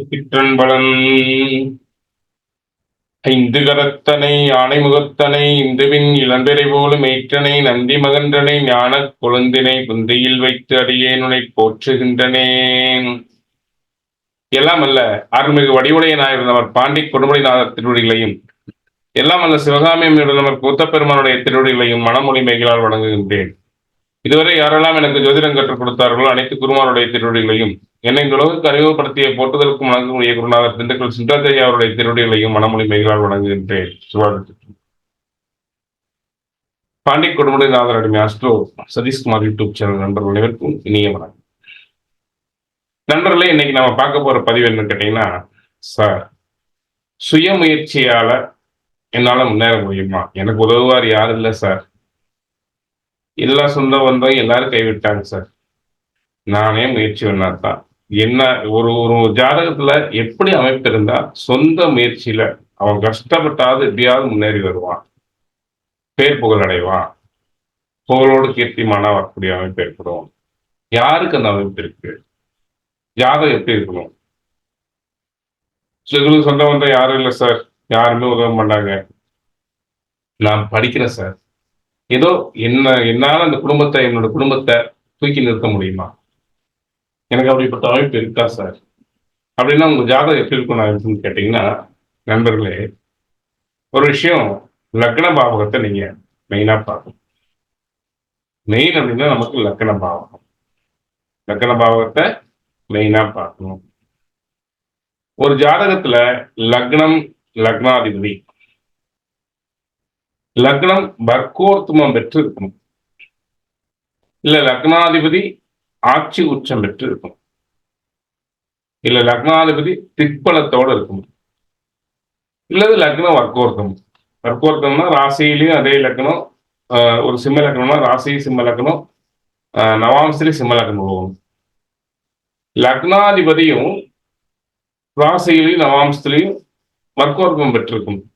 சிற்றன்பலன் ஐந்து கரத்தனை யானை முகத்தனை இந்துவின் இளம்பிறை போலும் மெய்ற்றனை நந்தி மகன்றனை ஞானக் கொழுந்தினை புந்தியில் வைத்து அடியேனுனை போற்றுகின்றனேன். எல்லாம் அல்ல அருள்மிகு வடிவுடைய நாயர் பாண்டி கொடுமுடிநாதர் திருவடிகளையும், எல்லாம் அல்ல சிவகாமியம்மையுடன் கூத்தப்பெருமானுடைய திருவடிகளையும் மனமொழி மைகளால் வணங்குகின்றேன். இதுவரை யாரெல்லாம் எனக்கு ஜோதிடம் கற்றுக் கொடுத்தார்களோ அனைத்து குருமாருடைய திருவடிகளையும், என்னை இந்த உலகுக்கு அறிமுகப்படுத்திய போற்றுதலுக்கும் வணங்கக்கூடிய குருநாதர் திண்டுக்கல் சுந்தரத்தையா அவருடைய திருவடிகளையும் மனமொழி மைகளால் வணங்குகின்றேன். பாண்டி கொடுமுடிநாதர் அடிமை அஸ்ட்ரோ சதீஷ்குமார் யூடியூப் சேனல் நண்பர்கள் அனைவருக்கும் இனிய வணக்கம். நண்பர்களே, இன்னைக்கு நம்ம பார்க்க போற பதிவு என்னன்னு கேட்டீங்கன்னா, சார் சுயமுயற்சியால என்னால முன்னேற முடியுமா? எனக்கு உதவுவார் யாரும் இல்லை சார். எல்லா சொந்த பந்தம் எல்லாரும் கைவிட்டாங்க சார். நானே முயற்சி பண்ணாதான் என்ன ஒரு ஒரு ஜாதகத்துல எப்படி அமைப்பு இருந்தா சொந்த முயற்சியில அவன் கஷ்டப்பட்டாவது எப்படியாவது முன்னேறி வருவான், பேர் புகழ் அடைவான், புகழோடு கீர்த்திமானா வரக்கூடிய அமைப்பு ஏற்படும். யாருக்கு அந்த அமைப்பு இருக்கு? ஜாதகம் எப்படி இருக்கணும்? சொந்த பந்தம் யாரும் இல்லை சார், யாருமே உதவ மாட்டாங்க. நான் படிக்கிறேன் சார், ஏதோ என்னால அந்த குடும்பத்தை என்னோட குடும்பத்தை தூக்கி நிறுத்த முடியுமா? எனக்கு அப்படிப்பட்ட அமைப்பு இருக்கா சார்? அப்படின்னா உங்க ஜாதகம் எப்படி இருக்கும் நான் கேட்டீங்கன்னா, நண்பர்களே, ஒரு விஷயம், லக்ன பாவகத்தை நீங்க மெயினா பார்க்கணும். மெயின் அப்படின்னா நமக்கு லக்ன பாவகம், லக்ன பாவகத்தை மெயினா பார்க்கணும். ஒரு ஜாதகத்துல லக்னம், லக்னாதிபதி, லக்னம் வர்க்கோர்த்துமம் பெற்று இருக்கணும், இல்ல லக்னாதிபதி ஆட்சி உச்சம் பெற்று இருக்கணும், இல்ல லக்னாதிபதி திக்பலத்தோடு இருக்கணும், இல்லது லக்னம் வர்க்கோர்த்தம். வர்க்கோர்த்தம்னா ராசியிலையும் அதே லக்னம், ஒரு சிம்ம லக்னம்னா ராசி சிம்ம லக்னம், நவாம்சலி சிம்ம லக்னம் போகணும். லக்னாதிபதியும் ராசியிலையும் நவாம்சத்திலையும் வர்க்கோர்த்தம் பெற்றிருக்கணும்,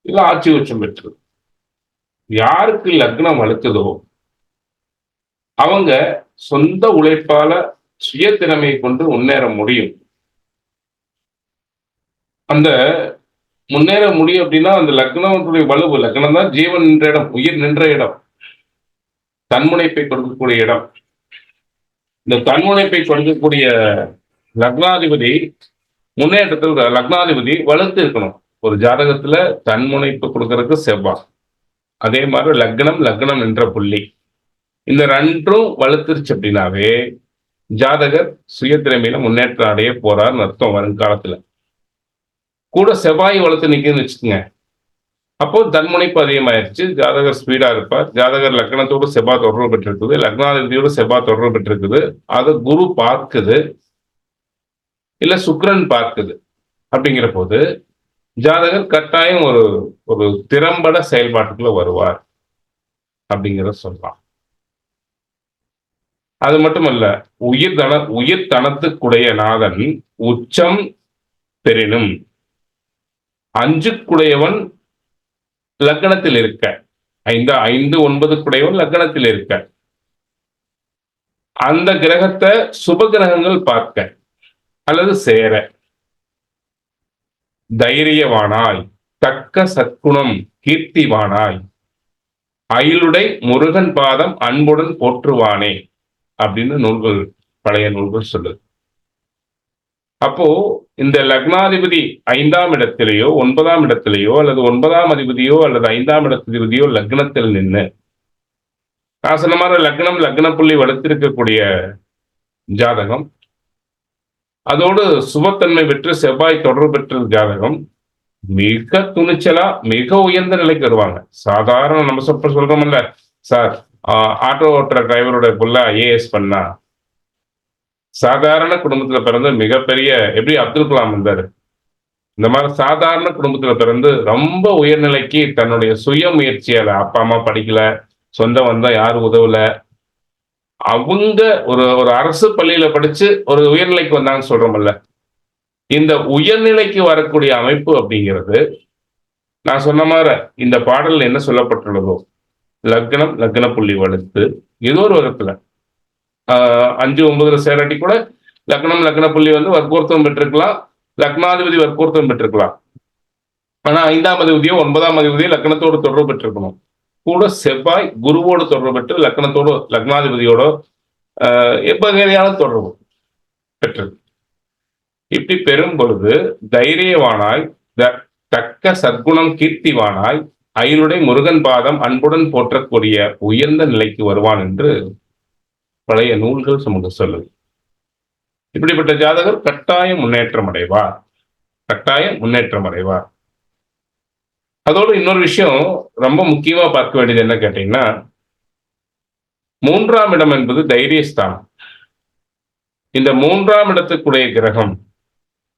இல்ல ஆட்சி உச்சம் பெற்று. யாருக்கு லக்னம் வலுக்குதோ அவங்க சொந்த உழைப்பால சுய திறமையை கொண்டு முன்னேற முடியும். அந்த முன்னேற முடியும் அப்படின்னா அந்த லக்னத்துடைய வலுவு, லக்னம் தான் ஜீவன் நின்ற இடம், உயிர் நின்ற இடம், தன்முனைப்பை கொடுக்கக்கூடிய இடம். இந்த தன்முனைப்பை கொடுக்கக்கூடிய லக்னாதிபதி முன்னேற்றத்தில் லக்னாதிபதி வலுத்து இருக்கணும். ஒரு ஜாதகத்துல தன்முனைப்பு கொடுக்கறதுக்கு செவ்வாய், அதே மாதிரி லக்னம், லக்னம் என்ற புள்ளி, இந்த ரெண்டும் வலுத்துருச்சு அப்படின்னாவே ஜாதகர் சுய திறமையில முன்னேற்றம் அடைய போறாருன்னு அர்த்தம். வருங்காலத்துல கூட செவ்வாய் வளர்த்து நிக்குதுன்னு வச்சுக்கோங்க, அப்போ தன்முனைப்பு அதிகமாயிருச்சு, ஜாதகர் ஸ்பீடா இருப்பார். ஜாதகர் லக்னத்தோடு செவ்வாய் தொடர்பு பெற்றிருக்குது, லக்னாதிபதியோடு செவ்வாய் தொடர்பு பெற்றிருக்குது, அது குரு பார்க்குது, இல்ல சுக்கிரன் பார்க்குது. அப்படிங்கிற போது ஜாதகர் கட்டாயம் ஒரு ஒரு திறம்பட செயல்பாட்டுக்குள்ள வருவார் அப்படிங்கிறத சொல்லலாம். அது மட்டுமல்ல, உயிர் தனத்துக்குடைய நாதன் உச்சம் பெறினும் அஞ்சுக்குடையவன் லக்னத்தில் இருக்க, 5 9 லக்னத்தில் இருக்க, அந்த கிரகத்தை சுப கிரகங்கள் பார்க்க அல்லது சேர தைரியவானாய், தக்க சற்குணம் கீர்த்திவானாய், அயிலுடை முருகன் பாதம் அன்புடன் போற்றுவானே அப்படின்னு நூல்கள், பழைய நூல்கள் சொல்லுது. அப்போ இந்த லக்னாதிபதி 5ஆம் இடத்திலேயோ 9ஆம் இடத்திலேயோ அல்லது 9ஆம் அதிபதியோ அல்லது 5ஆம் இடத்திபதியோ லக்னத்தில் நின்று, நான் சொன்ன மாதிரி லக்னம் லக்ன புள்ளி வளர்த்திருக்கக்கூடிய ஜாதகம், அதோடு சுபத்தன்மை பெற்று செவ்வாய் தொடர்பு பெற்ற ஜாதகம், மிக துணிச்சலா மிக உயர்ந்த நிலைக்கு வருவாங்க. சாதாரண நம்ம சொல்றோம்ல சார், ஆட்டோ ஓட்டுற டிரைவரோட புள்ள ஐஏஎஸ் பண்ணா, சாதாரண குடும்பத்துல பிறந்து மிகப்பெரிய, எப்படி அப்துல் கலாம் வந்தாரு, இந்த மாதிரி சாதாரண குடும்பத்துல பிறந்து ரொம்ப உயர்நிலைக்கு தன்னுடைய சுய முயற்சியால, அப்பா அம்மா படிக்கல, சொந்த வந்தம் யாரும் உதவல, அவங்க ஒரு அரசு பள்ளியில படிச்சு ஒரு உயர்நிலைக்கு வந்தாங்கன்னு சொல்றோம்ல, இந்த உயர்நிலைக்கு வரக்கூடிய அமைப்பு அப்படிங்கிறது நான் சொன்ன மாதிரி இந்த பாடல் என்ன சொல்லப்பட்டுள்ளதோ, லக்னம் லக்ன புள்ளி வலுத்து ஏதோ ஒரு விதத்துல 5 9 சேராட்டி கூட லக்னம் லக்ன புள்ளி வந்து வற்புறுத்தம் பெற்றிருக்கலாம், லக்னாதிபதி வற்புறுத்தம் பெற்றிருக்கலாம். ஆனா 5ஆம் அதிபதியோ 9ஆம் அதிபதியோ லக்னத்தோடு தொடர்பு பெற்றிருக்கணும். கூட செவ்வாய் குருவோடு தொடர்பு பெற்று லக்னத்தோடு லக்னாதிபதியோட எவ்வகையான தொடர்பு பெற்றது. இப்படி பெறும் பொழுது தைரியவானாய், தக்க சற்குணம் கீர்த்திவானாய், அயனுடைய முருகன் பாதம் அன்புடன் போற்றக்கூடிய உயர்ந்த நிலைக்கு வருவான் என்று பழைய நூல்கள் நமக்கு சொல்லுது. இப்படிப்பட்ட ஜாதகர் கட்டாயம் முன்னேற்றம் அடைவார், கட்டாயம் முன்னேற்றம் அடைவார். அதோடு இன்னொரு விஷயம் ரொம்ப முக்கியமா பார்க்க வேண்டியது என்ன கேட்டீங்கன்னா, 3ஆம் இடம் என்பது தைரியஸ்தானம். இந்த 3ஆம் இடத்துக்குடைய கிரகம்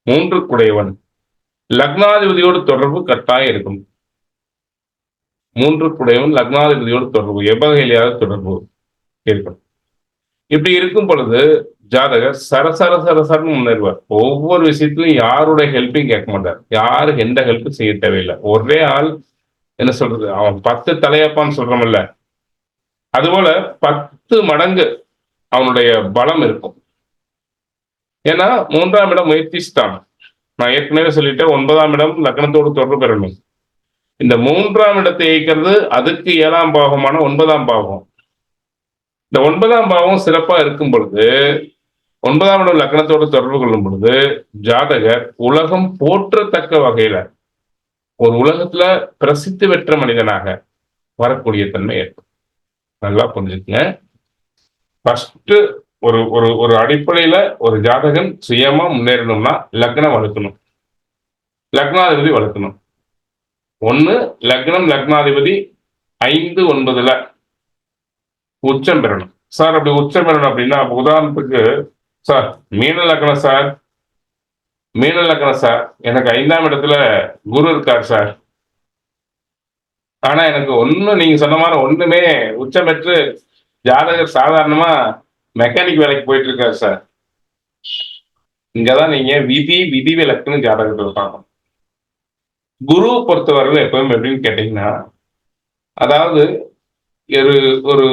3க்குடையவன் லக்னாதிபதியோடு தொடர்பு கட்டாயம் இருக்கும். 3க்குடையவன் லக்னாதிபதியோடு தொடர்பு எவ்வகையிலாவது தொடர்பு இருக்கும். இப்படி இருக்கும் பொழுது ஜாதகர் சரசரன்னு முன்னேறுவார். ஒவ்வொரு விஷயத்திலும் யாருடைய ஹெல்ப்பையும் கேட்க மாட்டார், யாருக்கு எந்த ஹெல்ப்பும் செய்ய தேவையில்லை. ஒரே ஆள் என்ன சொல்றது, அவன் 10 தலையப்பான்னு சொல்றோம்ல, அதுபோல 10 மடங்கு அவனுடைய பலம் இருக்கும். ஏன்னா 3ஆம் இடம் முயற்சி ஸ்தானம். நான் ஏற்கனவே சொல்லிட்டேன், 9ஆம் இடம் லக்னத்தோடு தொடர்பு பெறணும். இந்த 3ஆம் இடத்தை இயக்கிறது அதுக்கு 7ஆம் பாவமான 9ஆம் பாவம். இந்த 9ஆம் பாவம் சிறப்பா இருக்கும் பொழுது, 9ஆம் இடம் லக்னத்தோடு தொடர்பு கொள்ளும் பொழுது ஜாதகர் உலகம் போற்றத்தக்க வகையில ஒரு உலகத்துல பிரசித்தி பெற்ற மனிதனாக வரக்கூடிய தன்மை ஏற்படும். நல்லா புரிஞ்சுக்கங்க. ஃபர்ஸ்ட் ஒரு ஒரு ஒரு அடிப்படையில ஒரு ஜாதகன் சுயமா முன்னேறணும்னா லக்னம் வளர்க்கணும், லக்னாதிபதி வளர்க்கணும். ஒண்ணு லக்னம் லக்னாதிபதி 5, 9ல உச்சம் பெறணும். சார் அப்படி உச்சம் பெறணும் அப்படின்னா, உதாரணத்துக்கு சார் மீன லக்னம் சார், மீன லக்னம் சார், எனக்கு 5ஆம் இடத்துல குரு இருக்கார் சார், ஆனா எனக்கு ஒன்னும் நீங்க சொன்ன மாதிரி ஒண்ணுமே உச்சம் பெற்று ஜாதகர் சாதாரணமா மெக்கானிக் வேலைக்கு போயிட்டு இருக்காரு சார். இங்கதான் நீங்க விதி விலக்குன்னு ஜாதகத்தில் பார்க்கணும். குரு பொறுத்தவரையில எப்பவும் எப்படின்னு கேட்டீங்கன்னா, அதாவது ஒரு ஒரு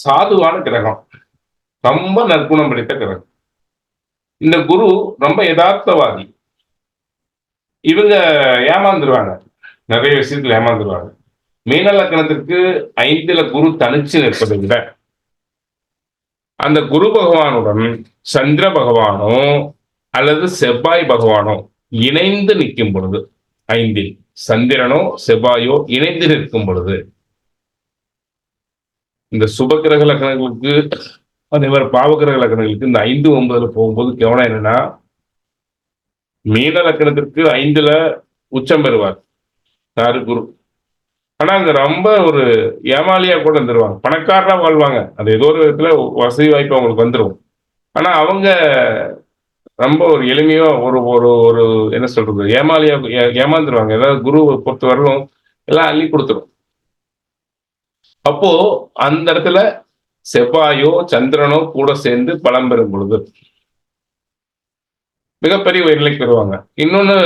சாதுவான கிரகம், ரொம்ப நற்குணம் படைத்த கிரகம். இந்த குரு ரொம்ப யதார்த்தவாதி. இவங்க ஏமாந்துருவாங்க, நிறைய விஷயத்துல ஏமாந்துருவாங்க. மீன லக்னத்திற்கு 5ல குரு தனிச்சு நிற்பதை விட அந்த குரு பகவானுடன் சந்திர பகவானோ அல்லது செவ்வாய் பகவானோ இணைந்து நிற்கும் பொழுது, 5ல் சந்திரனோ செவ்வாயோ இணைந்து நிற்கும் பொழுது, இந்த சுபகிரக லக்னங்களுக்கு அதேமாதிரி பாவகிரக லக்னங்களுக்கு இந்த 5, 9ல போகும்போது கவனம் என்னன்னா, மீன லக்னத்திற்கு 5ல உச்சம் பெறுவார் யாரு, குரு. ஆனா அங்க ரொம்ப ஒரு ஏமாலியா கூட இருந்துருவாங்க, பணக்காரரா வாழ்வாங்க, அது ஏதோ ஒரு விதத்துல வசதி வாய்ப்பு அவங்களுக்கு வந்துடும். ஆனா அவங்க ரொம்ப ஒரு எளிமையோ ஒரு ஒரு ஒரு என்ன சொல்றது, ஏமாலியா ஏமாந்துருவாங்க. ஏதாவது குரு பொறுத்த வரலும் எல்லாம் அள்ளி கொடுத்துரும். அப்போ அந்த இடத்துல செவ்வாயோ சந்திரனோ கூட சேர்ந்து பலம் பெறும் பொழுது மிகப்பெரிய உயர்நிலைக்கு பெறுவாங்க. இன்னொன்னு,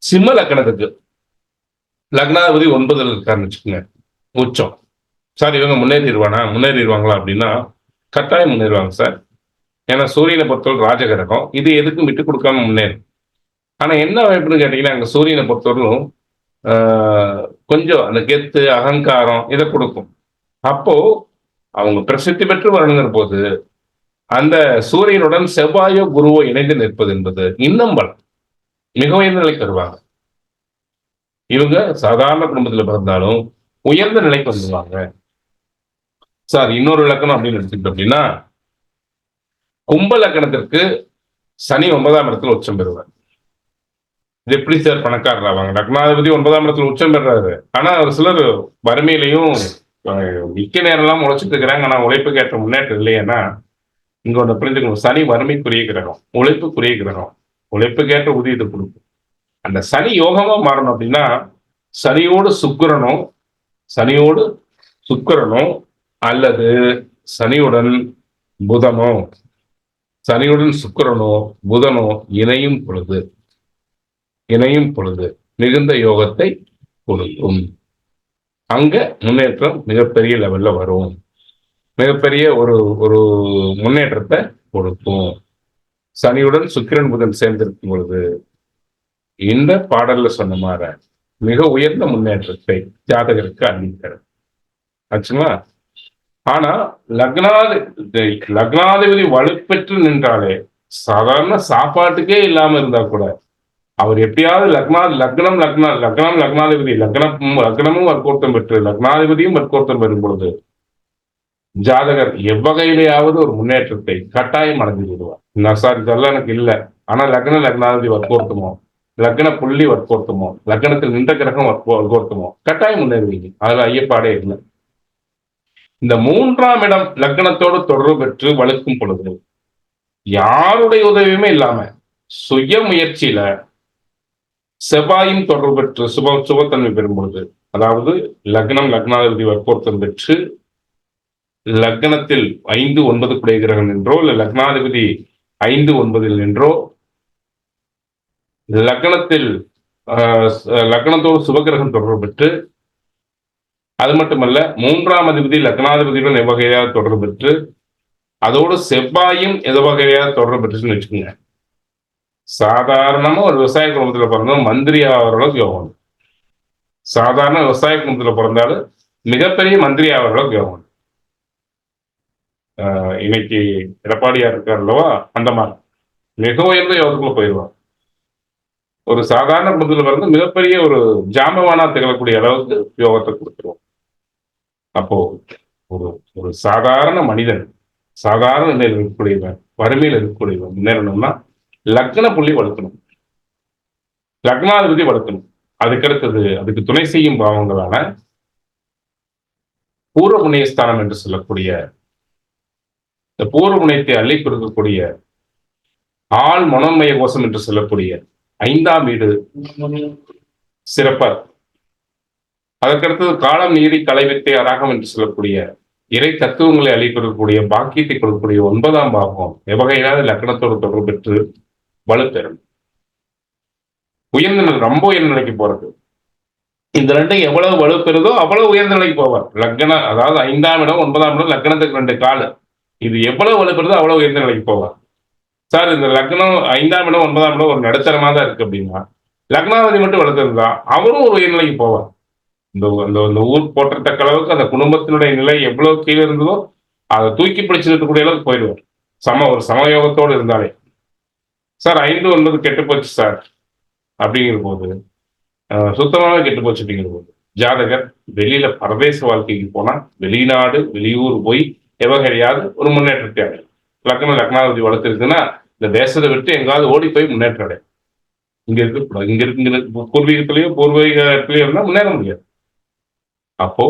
சிம்ம லக்னத்துக்கு லக்னாதிபதி 9ல் இருக்காருன்னு வச்சுக்கோங்க, உச்சம். சார் இவங்க முன்னேறிடுவாங்களா அப்படின்னா கட்டாயம் முன்னேறுவாங்க சார். ஏன்னா சூரியனை பொறுத்தவரை ராஜகிரகம், இது எதுக்கும் விட்டு கொடுக்காம முன்னேறும். ஆனா என்ன வாய்ப்புன்னு கேட்டீங்கன்னா, அங்க சூரியனை பொறுத்தவரையும் கொஞ்சம் அந்த கெத்து அகங்காரம் இதை கொடுக்கும். அப்போ அவங்க பிரசித்தி பெற்று வரணுங்கிற போது அந்த சூரியனுடன் செவ்வாயோ குருவோ இணைந்து நிற்பது என்பது இன்னும் பலம், மிக உயர்ந்த நிலைக்கு வருவாங்க. இவங்க சாதாரண குடும்பத்துல பிறந்தாலும் உயர்ந்த நிலைக்கு வந்துருவாங்க சார். இன்னொரு இலக்கணம் அப்படின்னு எடுத்துக்கிட்டோம் அப்படின்னா, கும்ப லக்கணத்திற்கு சனி 9ஆம் இடத்துல உச்சம் பெறுவார். இது எப்படி சார் பணக்காரர் ஆவாங்க? லக்னாதிபதி 9ஆம் இடத்துல உச்சம் பெறாரு, ஆனா ஒரு சிலர் வறுமையிலையும் மிக்க நேரம் எல்லாம் உழைச்சிட்டு இருக்கிறாங்க, ஆனா உழைப்புக்கு ஏற்ற முன்னேற்றம் இல்லையேன்னா இங்க ஒன்று புரிஞ்சுக்கணும், சனி வறுமைக்குரிய கிரகம், உழைப்புக்குரிய கிரகம், உழைப்புக்கேற்ற ஊதியத்தை கொடுக்கும். அந்த சனி யோகமா மாறணும் அப்படின்னா சனியோடு சுக்கிரனோ அல்லது சனியுடன் சுக்கிரனோ புதனோ இணையும் பொழுது மிகுந்த யோகத்தை கொடுக்கும். அங்க முன்னேற்றம் மிகப்பெரிய லெவல்ல வரும். மிகப்பெரிய ஒரு ஒரு முன்னேற்றத்தை கொடுக்கும். சனியுடன் சுக்கிரன் புதன் சேர்ந்திருக்கும் பொழுது இந்த பாடல்ல சொன்ன மாதிரி மிக உயர்ந்த முன்னேற்றத்தை ஜாதகருக்கு அளிக்கிறது. ஆச்சுங்களா? ஆனா லக்னாதிபதி வலுப்பெற்று நின்றாலே சாதாரண சாப்பாட்டுக்கே இல்லாம இருந்தா கூட அவர் எப்படியாவது லக்னாதிபதி லக்னமும் வர்க்கோத்தம் பெற்று லக்னாதிபதியும் வர்க்கோத்தம் பெறும் பொழுது ஜாதகர் எவ்வகையிலேயாவது ஒரு முன்னேற்றத்தை கட்டாயம் அடைந்து விடுவார். சார் இதெல்லாம் எனக்கு இல்லை, ஆனா லக்னாதிபதி வர்க்கோத்தமோ லக்ன புள்ளி வர்க்கோத்தமோ லக்னத்தில் நின்ற கிரகம் வர்க்கோத்தமோ கட்டாயம் முன்னேறுவீங்க, அதுல ஐயப்பாடே இல்லை. இந்த 3ஆம் இடம் லக்னத்தோடு தொடர்பு பெற்று வலுக்கும் பொழுது யாருடைய உதவியுமே இல்லாம சுய முயற்சியில செவ்வாயும் தொடர்பு பெற்று சுபத்தன்மை பெறும் பொழுது, அதாவது லக்னாதிபதி வற்பொருத்தம் பெற்று லக்னத்தில் 5-9 குடைய கிரகம் நின்றோ இல்ல லக்னாதிபதி 5-9 நின்றோ லக்னத்தோடு சுபகிரகம் தொடர்பு பெற்று, அது மட்டுமல்ல 3ஆம் அதிபதி லக்னாதிபதியுடன் எவ்வகையாக தொடர்பு பெற்று அதோடு செவ்வாயும் எவ்வகையாக தொடர்பு பெற்றுன்னு வச்சுக்கோங்க. சாதாரணமா ஒரு விவசாய குடும்பத்துல பிறந்தாலும் மந்திரி ஆகிறவர்களுக்கு யோகம். சாதாரண விவசாய குடும்பத்துல பிறந்தாலும் மிகப்பெரிய மந்திரி ஆகிறவர்களுக்கு யோகம். இன்னைக்கு எடப்பாடியார் இருக்கார் அல்லவா, அந்த மாதிரி மிக உயர்ந்த யோகத்துக்குள்ள போயிடுவார். ஒரு சாதாரண குடும்பத்துல பிறந்து மிகப்பெரிய ஒரு ஜாம்பவானா திகழக்கூடிய அளவுக்கு யோகத்தை கொடுத்துருவோம். அப்போ ஒரு ஒரு சாதாரண மனிதன் சாதாரண நிலையில் இருக்கக்கூடியவன் வறுமையில் இருக்கக்கூடியவன் முன்னேறணும்னா லக்ன புள்ளி வளர்க்கணும், லக்னாதிபதி வளர்க்கணும். அதுக்கடுத்தது அதுக்கு துணை செய்யும் பாவங்களான பூர்வ புண்ணியஸ்தானம் என்று சொல்லக்கூடிய இந்த பூர்வ புண்ணியத்தை அள்ளி கொடுக்கக்கூடிய ஆள் மனோன்மய கோஷம் என்று சொல்லக்கூடிய 5ஆம் வீடு சிறப்பா. அதற்கடுத்தது காலம் நீதி கலைவித்தை அராகம் என்று சொல்லக்கூடிய இறை தத்துவங்களை அள்ளி கொடுக்கக்கூடிய பாக்கியத்தை கொடுக்கக்கூடிய 9ஆம் பாவம் எவ்வகையிலாவது லக்னத்தோடு தொடர்பு பெற்று வலுப்பெறும். உயர்ந்த நிலை, ரொம்ப உயர்ந்த நிலைக்கு போறது. இந்த ரெண்டும் எவ்வளவு வலுப்பெறுதோ அவ்வளவு உயர்ந்த நிலைக்கு போவார். அதாவது 5ஆம் இடம் 9ஆம் இடம் லக்னத்துக்கு 2 காலு, இது எவ்வளவு வலுப்பெறுதோ அவ்வளவு உயர்ந்த நிலைக்கு போவார். சார் இந்த லக்னம் 5ஆம் இடம் 9ஆம் இடம் ஒரு நடுத்தரமா தான் இருக்கு அப்படின்னா லக்னாதிபதி மட்டும் வளர்த்திருந்தா அவரும் ஒரு உயர்நிலைக்கு போவார். இந்த ஊர் போற்றத்தக்க அளவுக்கு அந்த குடும்பத்தினுடைய நிலை எவ்வளவு கீழே இருந்ததோ அதை தூக்கி பிடிச்சிருக்கக்கூடிய அளவுக்கு போயிடுவார். ஒரு சமயோகத்தோடு இருந்தாலே. சார் 5-9 கெட்டு போச்சு சார் அப்படிங்கிற போது சுத்தமாவே கெட்டு போச்சு அப்படிங்கிற போது ஜாதகர் வெளியில பரதேச வாழ்க்கைக்கு போனா வெளிநாடு வெளியூர் போய் எவ்வகையாவது ஒரு முன்னேற்றத்தை அடையும். லக்னாதிபதி வளர்த்துருக்குன்னா இந்த தேசத்தை விட்டு எங்காவது ஓடி போய் முன்னேற்றம் அடையும். இங்க இருக்கு பூர்வீகத்திலேயோ இருந்தா முன்னேற முடியாது. அப்போ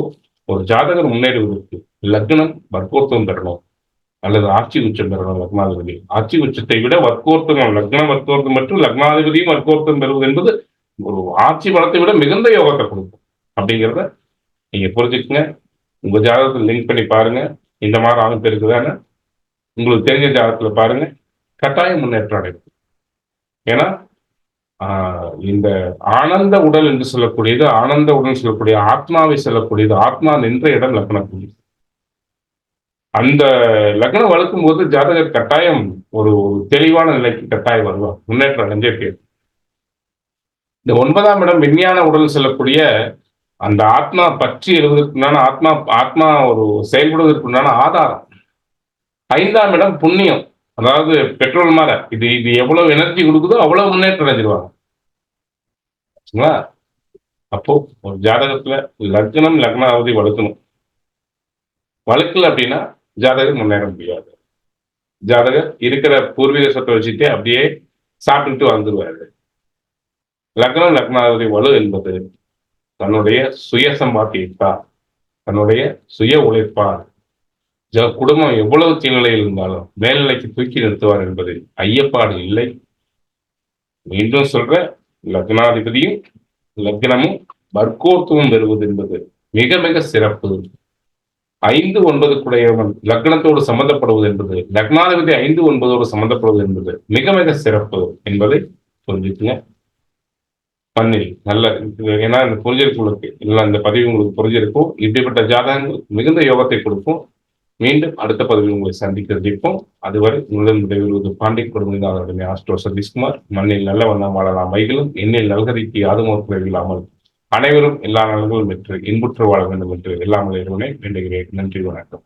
ஒரு ஜாதகர் முன்னேறுவதற்கு லக்னம் வர்க்கோர்த்தம் பெறணும் அல்லது ஆட்சி உச்சம் பெறணும். லக்னாதிபதி ஆட்சி உச்சத்தை விட வர்க்கோர்த்தம், லக்ன வர்க்கோர்த்தம் மற்றும் லக்னாதிபதியும் வர்க்கோர்த்தம் பெறுவது என்பது ஒரு ஆட்சி பலத்தை விட மிகுந்த யோகத்தை கொடுக்கும். அப்படிங்கிறத நீங்க புரிஞ்சுக்குங்க. உங்க ஜாதகத்தை லிங்க் பண்ணி பாருங்க. இந்த மாதிரி ஆகும் இருக்குதானே உங்களுக்கு தெரிஞ்ச ஜாதகத்துல பாருங்க, கட்டாயம் முன்னேற்றம் அடையும். ஏன்னா இந்த ஆனந்த உடல் என்று சொல்லக்கூடியது, ஆனந்த உடல் சொல்லக்கூடிய ஆத்மாவை சொல்லக்கூடியது, ஆத்மா நின்ற இடம் லக்னப்புள்ளி. அந்த லக்னம் வளர்க்கும் போது ஜாதகர் கட்டாயம் ஒரு தெளிவான நிலைக்கு கட்டாயம் வருவார், முன்னேற்றம் அடைஞ்சே பேர். இந்த 9ஆம் இடம் விஞ்ஞான உடல் சொல்லக்கூடிய அந்த ஆத்மா பற்றி எழுவதற்குண்டான ஆத்மா ஒரு செயல்படுவதற்குண்டான ஆதாரம். 5ஆம் இடம் புண்ணியம், அதாவது பெட்ரோல் மாதிரி இது எவ்வளவு எனர்ஜி கொடுக்குதோ அவ்வளவு முன்னேற்றம் அடைஞ்சிருவாங்க. அப்போ ஒரு ஜாதகத்துல லக்னாதிபதி வளர்க்கணும். வளர்க்கல அப்படின்னா ஜாதகர் முன்னேற முடியாது. ஜாதகர் இருக்கிற பூர்வீக சொத்தை வச்சுட்டு அப்படியே சாப்பிட்டுட்டு வந்துருவாரு. லக்னாதிபதி வலு என்பது தன்னுடைய சுய சம்பாத்தியத்தால், தன்னுடைய சுய உழைப்பால் குடும்பம் எவ்வளவு கீழ்நிலையில் இருந்தாலும் மேல்நிலைக்கு தூக்கி நிறுத்துவார் என்பதில் ஐயப்பாடு இல்லை. மீண்டும் சொல்ற, லக்னாதிபதியும் லக்னமும் வர்க்கோத்துவம் பெறுவது என்பது மிக மிக சிறப்பு. 5-9 குடையவன் லக்னத்தோடு சம்பந்தப்படுவது என்பது, லக்னாதிபதி 5-9 சம்பந்தப்படுவது என்பது மிக மிக சிறப்பு என்பதை புரிஞ்சுக்குங்க. மண்ணில் நல்ல, ஏன்னா இந்த புரிஞ்சிருக்கு உங்களுக்கு, இல்லை இந்த பதிவு உங்களுக்கு புரிஞ்சிருக்கும். இப்படிப்பட்ட ஜாதகங்கள் மிகுந்த யோகத்தை கொடுக்கும். மீண்டும் அடுத்த பதிவில் உங்களை சந்திப்போம். அதுவரை உங்களுடன் விடைபெறுவது பாண்டிய குடும்பத்தினருடைய ஆஸ்ட்ரோ சதீஷ்குமார். மண்ணில் நல்ல வண்ணம் வாழலாம் மைகளும் எண்ணில் நல்கறிக்கு யாதும் ஒரு குறைவில்லாமல் அனைவரும் எல்லா நலன்களும் பெற்று இன்புற்று வாழ வேண்டும் என்று எல்லாம் இறைவனை வேண்டுகிறேன். நன்றி, வணக்கம்.